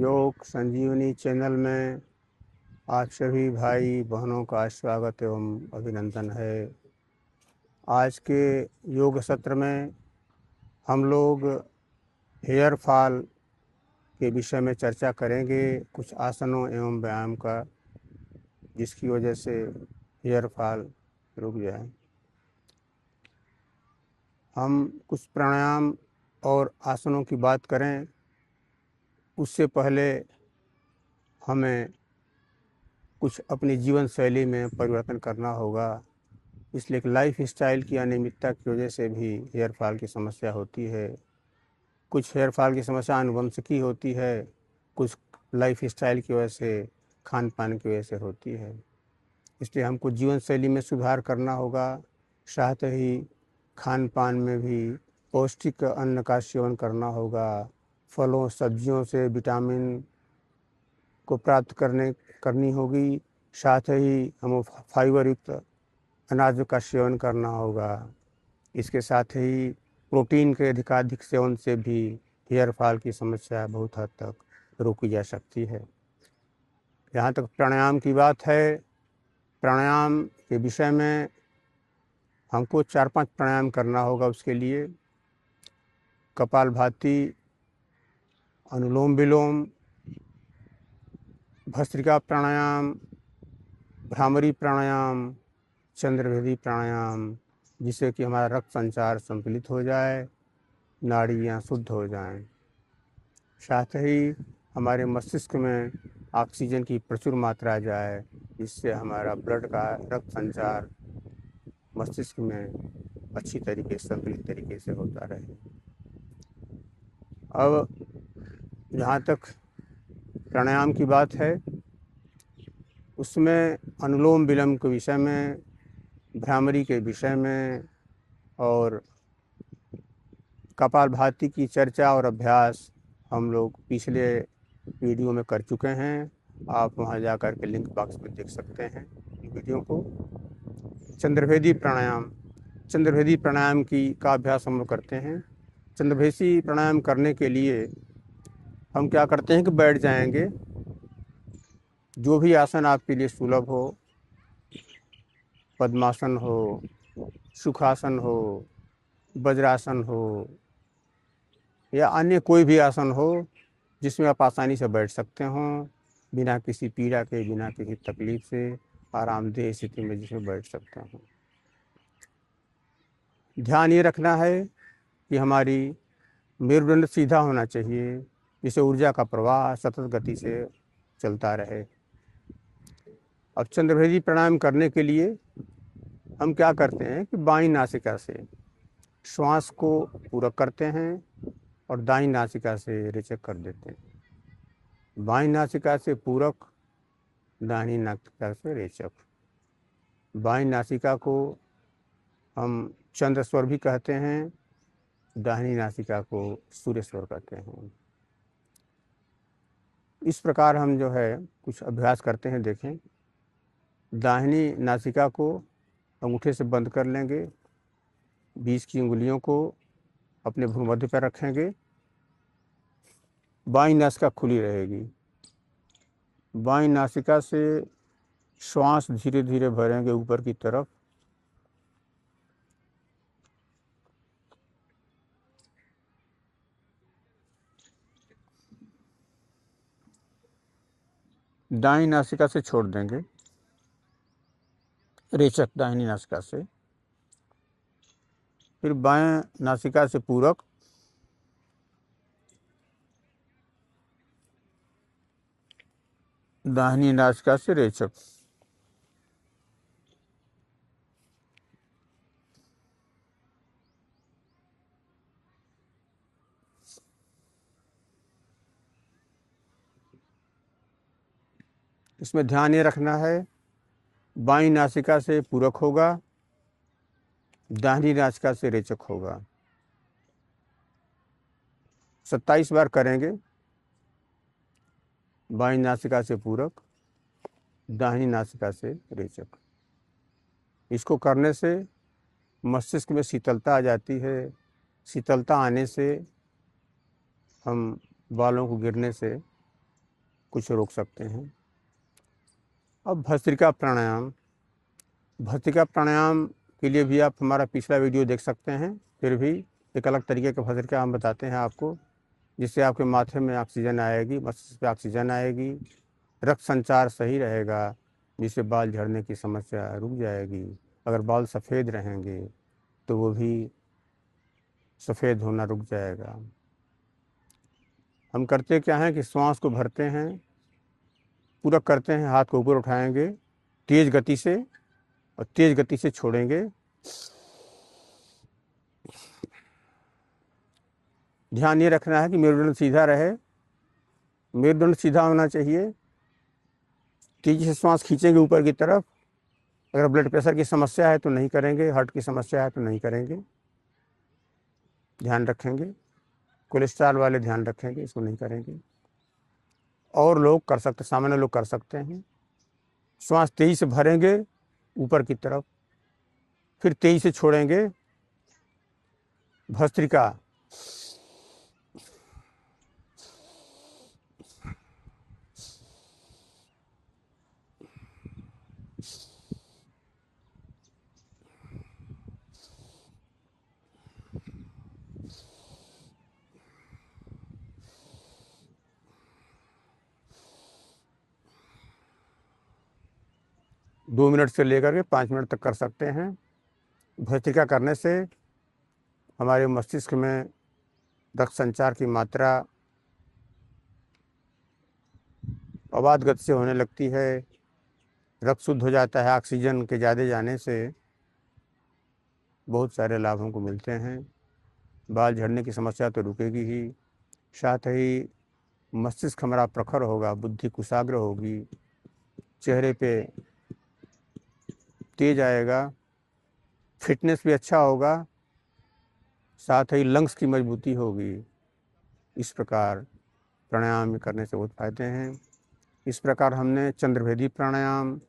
योग संजीवनी चैनल में आप सभी भाई बहनों का स्वागत एवं अभिनंदन है। आज के योग सत्र में हम लोग हेयर फॉल के विषय में चर्चा करेंगे, कुछ आसनों एवं व्यायाम का जिसकी वजह से हेयर फॉल रुक जाए। हम कुछ प्राणायाम और आसनों की बात करें, उससे पहले हमें कुछ अपनी जीवन शैली में परिवर्तन करना होगा। इसलिए एक लाइफ स्टाइल की अनियमितता की वजह से भी हेयर फॉल की समस्या होती है। कुछ हेयर फॉल की समस्या आनुवंशिकी होती है, कुछ लाइफ स्टाइल की वजह से, खान पान की वजह से होती है। इसलिए हमको जीवन शैली में सुधार करना होगा। साथ ही खान पान में भी पौष्टिक अन्न का सेवन करना होगा। फलों सब्जियों से विटामिन को प्राप्त करनी होगी। साथ ही हमें फाइबर युक्त अनाज का सेवन करना होगा। इसके साथ ही प्रोटीन के अधिकाधिक सेवन से भी हेयर फॉल की समस्या बहुत हद तक रोकी जा सकती है। जहाँ तक प्राणायाम की बात है, प्राणायाम के विषय में हमको 4-5 प्राणायाम करना होगा। उसके लिए कपालभाति, अनुलोम विलोम, भस्त्रिका प्राणायाम, भ्रामरी प्राणायाम, चंद्रभेदी प्राणायाम, जिससे कि हमारा रक्त संचार संतुलित हो जाए, नाड़ियाँ शुद्ध हो जाएं। साथ ही हमारे मस्तिष्क में ऑक्सीजन की प्रचुर मात्रा आ जाए, जिससे हमारा ब्लड का रक्त संचार मस्तिष्क में अच्छी तरीके से संतुलित तरीके से होता रहे। अब जहाँ तक प्राणायाम की बात है, उसमें अनुलोम विलोम के विषय में, भ्रामरी के विषय में और कपालभाति की चर्चा और अभ्यास हम लोग पिछले वीडियो में कर चुके हैं। आप वहां जाकर के लिंक बॉक्स में देख सकते हैं वीडियो को। चंद्रभेदी प्राणायाम, चंद्रभेदी प्राणायाम का अभ्यास हम लोग करते हैं। चंद्रभेदी प्राणायाम करने के लिए हम क्या करते हैं कि बैठ जाएंगे। जो भी आसन आपके लिए सुलभ हो, पद्मासन हो, सुखासन हो, वज्रासन हो या अन्य कोई भी आसन हो जिसमें आप आसानी से बैठ सकते हो, बिना किसी पीड़ा के, बिना किसी तकलीफ से आरामदेह स्थिति में जिसमें बैठ सकते हो। ध्यान ये रखना है कि हमारी मेरुदंड सीधा होना चाहिए, जिससे ऊर्जा का प्रवाह सतत गति से चलता रहे। अब चंद्रभेदी प्राणायाम करने के लिए हम क्या करते हैं कि बाईं नासिका से श्वास को पूरक करते हैं और दाईं नासिका से रेचक कर देते हैं। बाईं नासिका से पूरक, दाहिनी नासिका से रेचक। बाईं नासिका को हम चंद्र स्वर भी कहते हैं, दाहिनी नासिका को सूर्य स्वर कहते हैं। इस प्रकार हम जो है कुछ अभ्यास करते हैं। देखें, दाहिनी नासिका को अंगूठे से बंद कर लेंगे, 20 की उंगलियों को अपने भ्रूमध्य पर रखेंगे, बाईं नासिका खुली रहेगी। बाईं नासिका से श्वास धीरे धीरे भरेंगे ऊपर की तरफ। दाईं नासिका से छोड़ देंगे, रेचक दाहिनी नासिका से। फिर बाएं नासिका से पूरक, दाहिनी नासिका से रेचक। इसमें ध्यान ये रखना है, बाईं नासिका से पूरक होगा, दाहिनी नासिका से रेचक होगा। 27 बार करेंगे। बाईं नासिका से पूरक, दाहिनी नासिका से रेचक। इसको करने से मस्तिष्क में शीतलता आ जाती है। शीतलता आने से हम बालों को गिरने से कुछ रोक सकते हैं। अब भस्त्रिका प्राणायाम, भस्त्रिका प्राणायाम के लिए भी आप हमारा पिछला वीडियो देख सकते हैं। फिर भी एक अलग तरीके का भस्त्रिका हम बताते हैं आपको, जिससे आपके माथे में ऑक्सीजन आएगी, मस्तिष्क पे ऑक्सीजन आएगी, रक्त संचार सही रहेगा, जिससे बाल झड़ने की समस्या रुक जाएगी। अगर बाल सफ़ेद रहेंगे तो वो भी सफ़ेद होना रुक जाएगा। हम करते क्या हैं कि श्वास को भरते हैं, पूरा करते हैं, हाथ को ऊपर उठाएंगे तेज़ गति से और तेज़ गति से छोड़ेंगे। ध्यान ये रखना है कि मेरुदंड सीधा रहे, मेरुदंड सीधा होना चाहिए। तेजी से श्वास खींचेंगे ऊपर की तरफ। अगर ब्लड प्रेशर की समस्या है तो नहीं करेंगे, हार्ट की समस्या है तो नहीं करेंगे, ध्यान रखेंगे। कोलेस्ट्रॉल वाले ध्यान रखेंगे, इसको नहीं करेंगे। और लोग कर सकते, सामान्य लोग कर सकते हैं। श्वास तेजी से भरेंगे ऊपर की तरफ, फिर तेजी से छोड़ेंगे। भस्त्रिका, 2 मिनट से लेकर के 5 मिनट तक कर सकते हैं। भस्त्रिका करने से हमारे मस्तिष्क में रक्त संचार की मात्रा अबाध गति से होने लगती है, रक्त शुद्ध हो जाता है। ऑक्सीजन के ज़्यादा जाने से बहुत सारे लाभ हमको मिलते हैं। बाल झड़ने की समस्या तो रुकेगी ही, साथ ही मस्तिष्क हमारा प्रखर होगा, बुद्धि कुशाग्र होगी, चेहरे पे तेज आएगा, फिटनेस भी अच्छा होगा, साथ ही लंग्स की मजबूती होगी। इस प्रकार प्राणायाम करने से बहुत फायदे हैं। इस प्रकार हमने चंद्रभेदी प्राणायाम,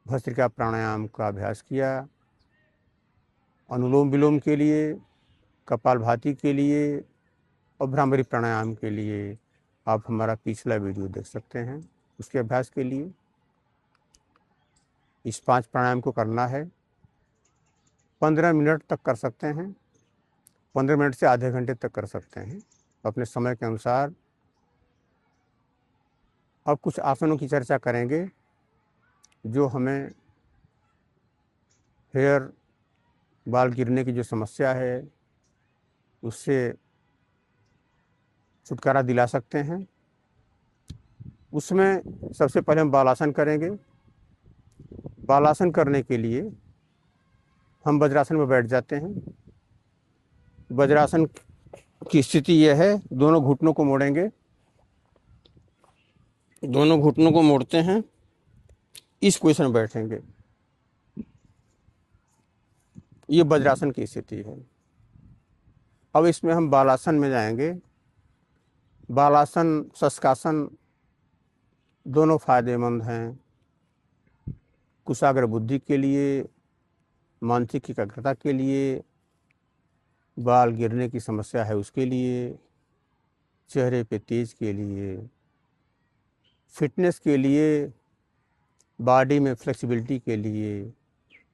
भस्त्रिका प्राणायाम का अभ्यास किया। अनुलोम विलोम के लिए, कपालभाति के लिए और भ्रामरी प्राणायाम के लिए आप हमारा पिछला वीडियो देख सकते हैं। उसके अभ्यास के लिए इस 5 प्राणायाम को करना है। 15 मिनट तक कर सकते हैं, 15 मिनट से आधे घंटे तक कर सकते हैं, अपने समय के अनुसार। अब कुछ आसनों की चर्चा करेंगे जो हमें हेयर, बाल गिरने की जो समस्या है उससे छुटकारा दिला सकते हैं। उसमें सबसे पहले हम बालासन करेंगे। बालासन करने के लिए हम वज्रासन में बैठ जाते हैं। वज्रासन की स्थिति यह है, दोनों घुटनों को मोड़ेंगे, दोनों घुटनों को मोड़ते हैं, इस पोजीशन में बैठेंगे। ये वज्रासन की स्थिति है। अब इसमें हम बालासन में जाएंगे। बालासन, शशकासन दोनों फायदेमंद हैं, कुशाग्र बुद्धि के लिए, मानसिक एकाग्रता के लिए, बाल गिरने की समस्या है उसके लिए, चेहरे पे तेज के लिए, फिटनेस के लिए, बॉडी में फ्लेक्सिबिलिटी के लिए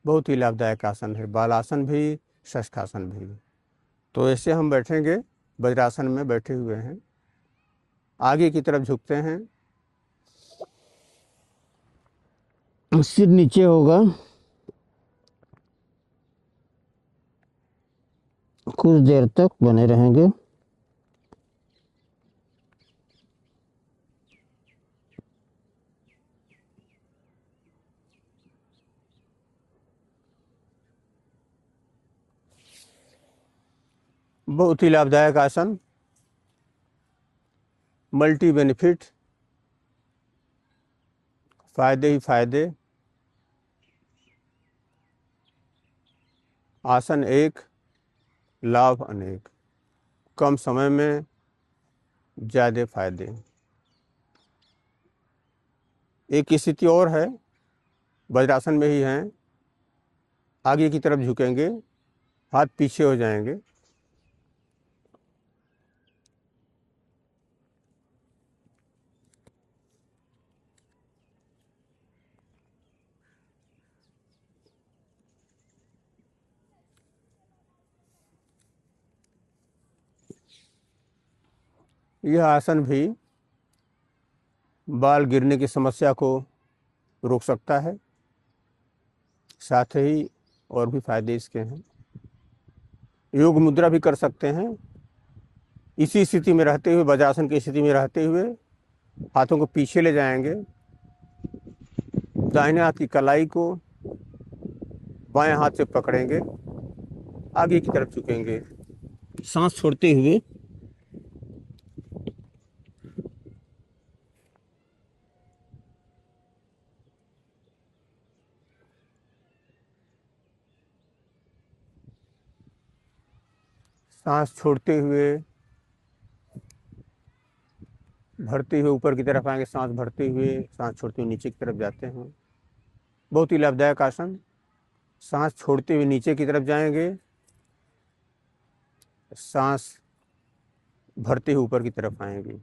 बहुत ही लाभदायक आसन है, बालासन भी, शशकासन भी। तो ऐसे हम बैठेंगे, वज्रासन में बैठे हुए हैं, आगे की तरफ झुकते हैं, सिर नीचे होगा, कुछ देर तक बने रहेंगे। बहुत ही लाभदायक आसन, मल्टी बेनिफिट, फायदे ही फायदे। आसन एक, लाभ अनेक, कम समय में ज़्यादा फायदे। एक स्थिति और है, वज्रासन में ही हैं, आगे की तरफ झुकेंगे, हाथ पीछे हो जाएंगे, यह आसन भी बाल गिरने की समस्या को रोक सकता है, साथ ही और भी फायदे इसके हैं। योग मुद्रा भी कर सकते हैं। इसी स्थिति में रहते हुए, वज्रासन की स्थिति में रहते हुए हाथों को पीछे ले जाएंगे, दाहिने हाथ की कलाई को बाएं हाथ से पकड़ेंगे, आगे की तरफ झुकेंगे, सांस छोड़ते हुए सांस छोड़ते हुए भरते हुए ऊपर की तरफ आएंगे, सांस भरते हुए सांस छोड़ते हुए नीचे की तरफ जाते हैं। बहुत ही लाभदायक आसन। सांस छोड़ते हुए नीचे की तरफ जाएंगे, सांस भरते हुए ऊपर की तरफ आएंगे।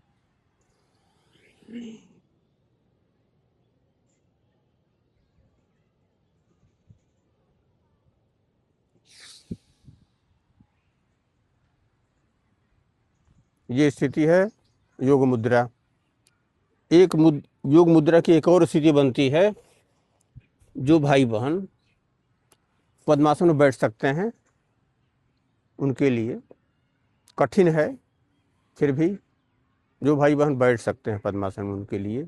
ये स्थिति है योग मुद्रा। योग मुद्रा की एक और स्थिति बनती है। जो भाई बहन पद्मासन में बैठ सकते हैं उनके लिए, कठिन है फिर भी जो भाई बहन बैठ सकते हैं पद्मासन में उनके लिए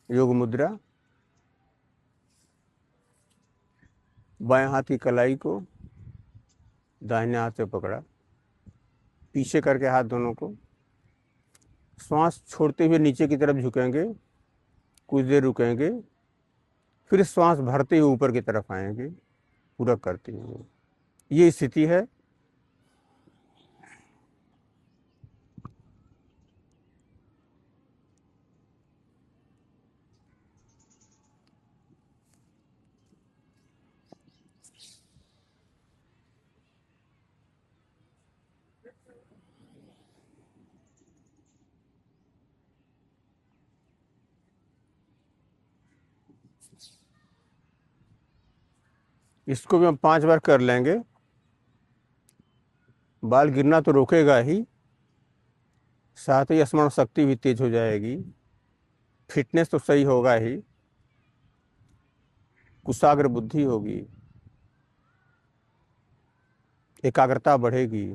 योग मुद्रा। बाएं हाथ की कलाई को दाहिने हाथ से पकड़ा, पीछे करके हाथ दोनों को, श्वास छोड़ते हुए नीचे की तरफ झुकेंगे, कुछ देर रुकेंगे, फिर श्वास भरते हुए ऊपर की तरफ आएंगे, पूरा करते हुए। ये स्थिति है। इसको भी हम 5 बार कर लेंगे। बाल गिरना तो रोकेगा ही, साथ ही स्मरण शक्ति भी तेज हो जाएगी, फिटनेस तो सही होगा ही, कुशाग्र बुद्धि होगी, एकाग्रता बढ़ेगी,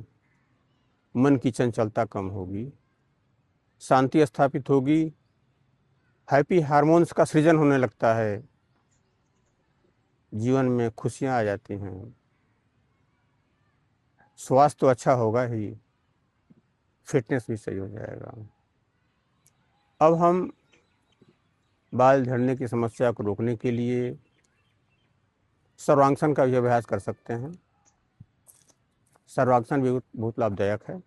मन की चंचलता कम होगी, शांति स्थापित होगी, हैप्पी हार्मोन्स का सृजन होने लगता है, जीवन में खुशियां आ जाती हैं, स्वास्थ्य तो अच्छा होगा ही, फिटनेस भी सही हो जाएगा। अब हम बाल झड़ने की समस्या को रोकने के लिए सर्वांगसन का भी अभ्यास कर सकते हैं। सर्वांगसन भी बहुत लाभदायक है।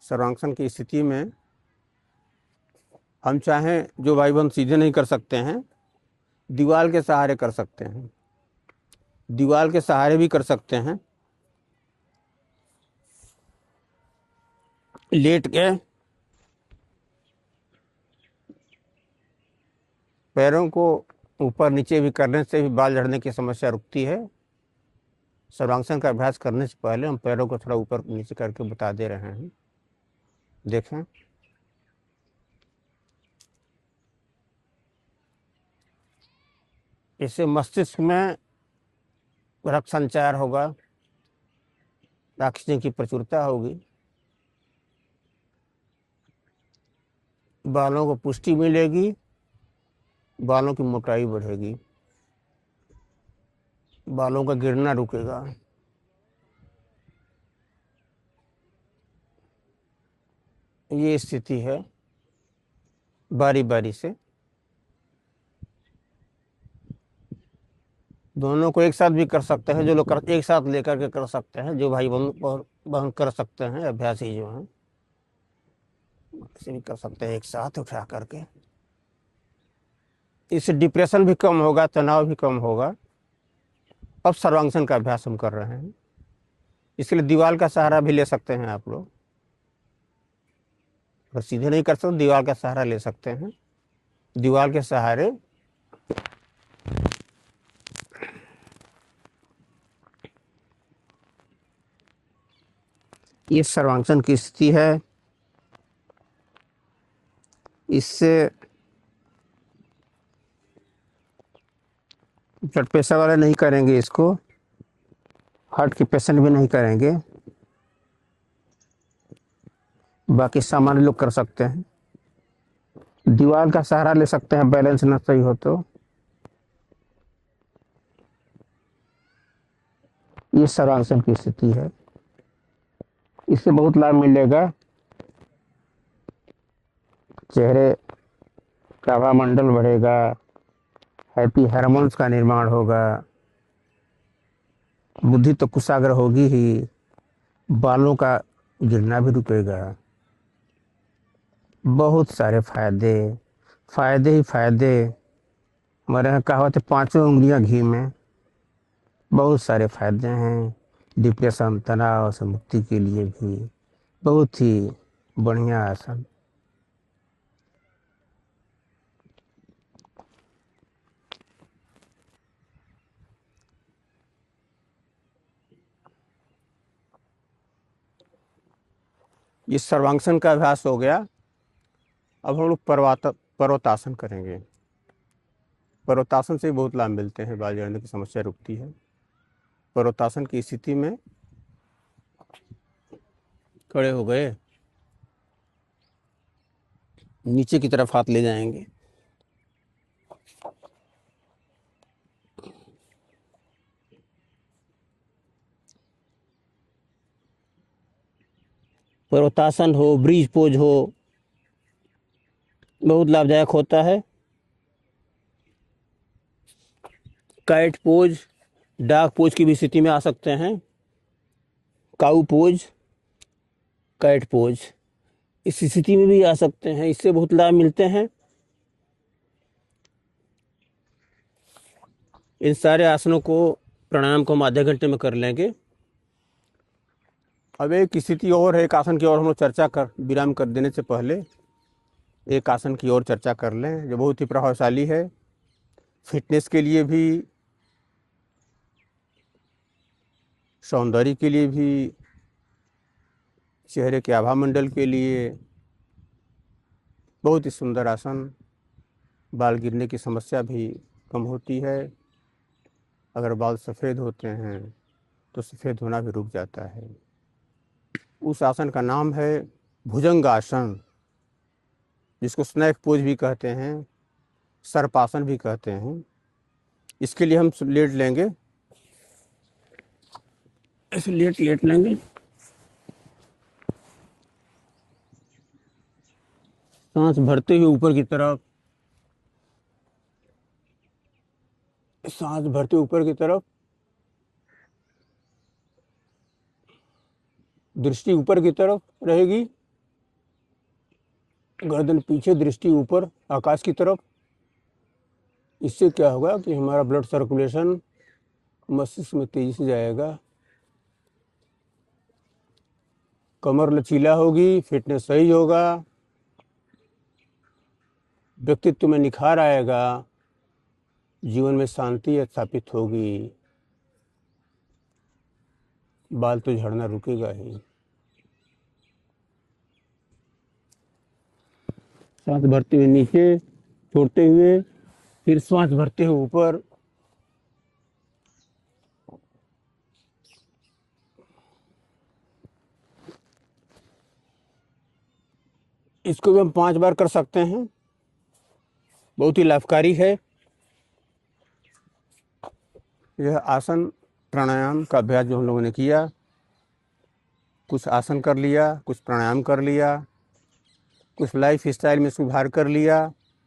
सर्वांगसन की स्थिति में हम चाहें, जो भाई बहन सीधे नहीं कर सकते हैं, दीवार के सहारे कर सकते हैं, दीवार के सहारे भी कर सकते हैं। लेट के पैरों को ऊपर नीचे भी करने से भी बाल झड़ने की समस्या रुकती है। सर्वांगसन का अभ्यास करने से पहले हम पैरों को थोड़ा ऊपर नीचे करके बता दे रहे हैं। देखें, इससे मस्तिष्क में रक्त संचार होगा, ऑक्सीजन की प्रचुरता होगी, बालों को पुष्टि मिलेगी, बालों की मोटाई बढ़ेगी, बालों का गिरना रुकेगा। ये स्थिति है। बारी बारी से दोनों को एक साथ भी कर सकते हैं। जो लोग एक साथ लेकर के कर सकते हैं, जो भाई बहन कर सकते हैं, अभ्यासी जो हैं, ऐसे भी कर सकते हैं एक साथ उठा करके। इससे डिप्रेशन भी कम होगा, तनाव भी कम होगा। अब सर्वांगसन का अभ्यास हम कर रहे हैं। इसके लिए दीवार का सहारा भी ले सकते हैं आप लोग। अगर सीधे नहीं कर सकते, दीवार का सहारा ले सकते हैं। दीवार के सहारे ये सर्वांगसन की स्थिति है। इससे ब्लड प्रेशर वाले नहीं करेंगे इसको, हार्ट के पेशेंट भी नहीं करेंगे, बाकी सामान्य लोग कर सकते हैं। दीवार का सहारा ले सकते हैं बैलेंस ना सही हो तो। ये सर्वांगसन की स्थिति है। इससे बहुत लाभ मिलेगा। चेहरे का आभामंडल बढ़ेगा, हैप्पी हार्मोन्स का निर्माण होगा, बुद्धि तो कुशाग्र होगी ही, बालों का गिरना भी रुकेगा। बहुत सारे फायदे, फायदे ही फायदे। हमारे यहाँ कहावत है 5 उंगलियां घी में। बहुत सारे फायदे हैं। डिप्रेशन, तनाव से मुक्ति के लिए भी बहुत ही बढ़िया आसन। ये सर्वांगसन का अभ्यास हो गया। अब हम लोग पर्वतासन करेंगे। पर्वतासन से बहुत लाभ मिलते हैं, बाल झड़ने की समस्या रुकती है। पर्वतासन की स्थिति में खड़े हो गए, नीचे की तरफ हाथ ले जाएंगे, पर्वतासन हो, ब्रिज पोज हो, बहुत लाभदायक होता है। काइट पोज, डाक पोज की भी स्थिति में आ सकते हैं। काऊ पोज, काइट पोज, इस स्थिति में भी आ सकते हैं। इससे बहुत लाभ मिलते हैं। इन सारे आसनों को, प्राणायाम को हम आधे घंटे में कर लेंगे। अब एक स्थिति और है, एक आसन की और हम लोग चर्चा कर, विराम कर देने से पहले एक आसन की और चर्चा कर लें जो बहुत ही प्रभावशाली है, फिटनेस के लिए भी, सौंदर्य के लिए भी, चेहरे के आभामंडल के लिए बहुत ही सुंदर आसन। बाल गिरने की समस्या भी कम होती है। अगर बाल सफ़ेद होते हैं तो सफ़ेद होना भी रुक जाता है। उस आसन का नाम है भुजंगासन, जिसको स्नैक पोज भी कहते हैं, सर्पासन भी कहते हैं। इसके लिए हम लेट लेंगे, ऐसे लेट लेंगे, सांस भरते हुए ऊपर की तरफ, सांस भरते ऊपर की तरफ, दृष्टि ऊपर की तरफ रहेगी, गर्दन पीछे, दृष्टि ऊपर आकाश की तरफ। इससे क्या होगा कि हमारा ब्लड सर्कुलेशन मस्तिष्क में तेजी से जाएगा, कमर लचीला होगी, फिटनेस सही होगा, व्यक्तित्व में निखार आएगा, जीवन में शांति स्थापित होगी, बाल तो झड़ना रुकेगा ही। सांस भरते हुए नीचे, छोड़ते हुए, फिर सांस भरते हुए ऊपर। इसको भी हम 5 बार कर सकते हैं, बहुत ही लाभकारी है। यह आसन प्राणायाम का अभ्यास जो हम लोगों ने किया, कुछ आसन कर लिया, कुछ प्राणायाम कर लिया, कुछ लाइफ स्टाइल में सुधार कर लिया,